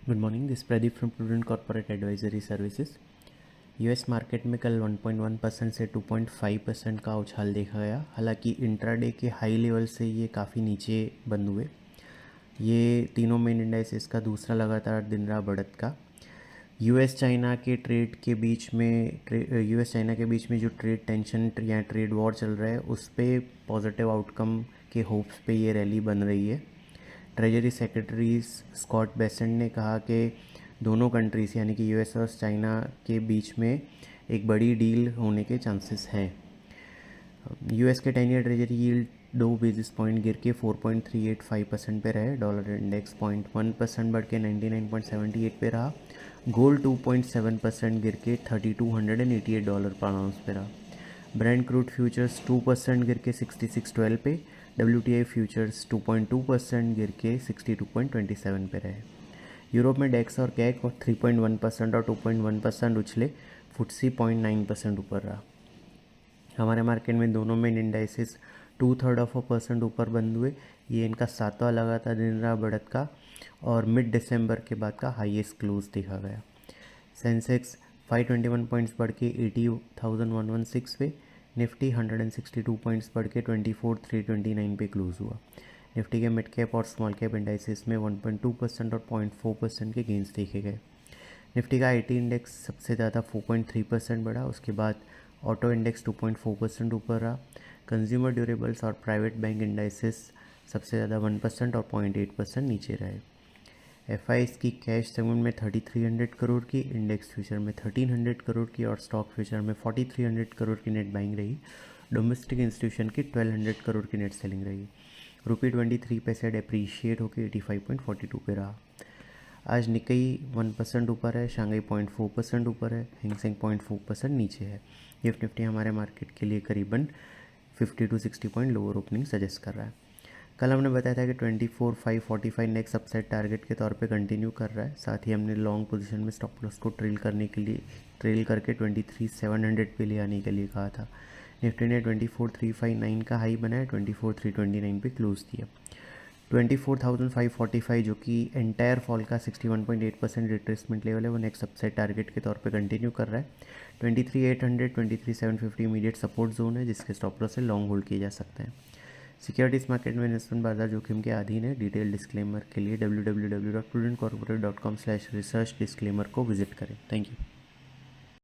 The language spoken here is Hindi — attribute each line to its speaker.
Speaker 1: Good morning, this Pradeep from prudent corporate advisory services. US market में कल 1.1% से 2.5% का उछाल देखा गया। हालांकि इंट्राडे के हाई लेवल से ये काफ़ी नीचे बंद हुए। ये तीनों मेन इंडाइसेस का दूसरा लगातार दिन रहा बढ़त का। यूएस चाइना के बीच में जो ट्रेड टेंशन या ट्रेड वॉर चल रहा है उस पर पॉजिटिव आउटकम के होप्स पे ये रैली बन रही है। ट्रेजरी सेक्रेटरी स्कॉट बेसेंट ने कहा कि दोनों कंट्रीज़ यानी कि यूएस और चाइना के बीच में एक बड़ी डील होने के चांसेस हैं। यूएस के 10 year treasury yield 2 basis point गिर के 4.385% पे रहे। डॉलर इंडेक्स 0.1% बढ़ के 99.78 पे रहा। गोल्ड 2.7% गिर के $3288 पर आउंस पे रहा। ब्रेंट क्रूड फ्यूचर्स 2% गिर के 66.12 पे। WTI फ्यूचर्स 2.2% गिर के 62.27 पे रहे। यूरोप में डेक्स और कैक 3.1% और 2.1% उछले। फुटसी 0.9% ऊपर रहा। हमारे मार्केट में दोनों मेन इंडाइसेस 0.2% ऊपर बंद हुए। ये इनका 7वां लगातार दिन रहा बढ़त का और मिड दिसंबर के बाद का हाईएस्ट क्लोज देखा गया। सेंसेक्स 521 पॉइंट्स बढ़ के 80,116 पे। निफ्टी 162 पॉइंट्स बढ़ के 24,329 पे क्लोज हुआ। निफ्टी के मिड कैप और स्मॉल कैप इंडाइसेस में 1.2% और 0.4% के गेंस देखे गए। निफ्टी का आईटी इंडेक्स सबसे ज़्यादा 4.3% बढ़ा। उसके बाद ऑटो इंडेक्स 2.4% ऊपर रहा। कंज्यूमर ड्यूरेबल्स और प्राइवेट बैंक इंडाइसेस सबसे ज़्यादा 1% और 0.8% नीचे रहे। एफआईएस की कैश सेगमेंट में 3300 करोड़ की, इंडेक्स फ्यूचर में 1300 करोड़ की और स्टॉक फ्यूचर में 4300 करोड़ की नेट बाइंग रही। डोमेस्टिक इंस्टीट्यूशन की 1200 करोड़ की नेट सेलिंग रही। रुपी 23 पैसे डेप्रीशिएट होकर 85.42 पे रहा। आज निक्केई 1% ऊपर है, शांघाई 0.4% ऊपर है, हैंगसेंग 0.4% नीचे है। गिफ्ट निफ्टी हमारे मार्केट के लिए करीबन 50 to 60 point lower opening suggest कर रहा है। कल हमने बताया था कि 24,545 नेक्स्ट अपसाइड टारगेट के तौर पे कंटिन्यू कर रहा है। साथ ही हमने लॉन्ग पोजीशन में स्टॉप लॉस को ट्रेल करके 23,700 पे ले आने के लिए कहा था। निफ्टी ने 24,359 का हाई बनाया, 24,329 पे क्लोज दिया। 24,545 जो कि एंटायर फॉल का 61.8% रिट्रेसमेंट लेवल है, वो नेक्स्ट अपसाइड टारगेट के तौर पे कंटिन्यू कर रहा है। 23,800 23,750 इमीडिएट सपोर्ट जोन है, जिसके स्टॉप लॉस से लॉन्ग होल्ड किए जा सकते हैं। सिक्योरिटीज़ मार्केट में इन्वेस्टमेंट बाजार जोखिम के अधीन है। डिटेल डिस्क्लेमर के लिए www.prudentcorporate.com/research डिस्क्लेमर को विजिट करें। Thank you.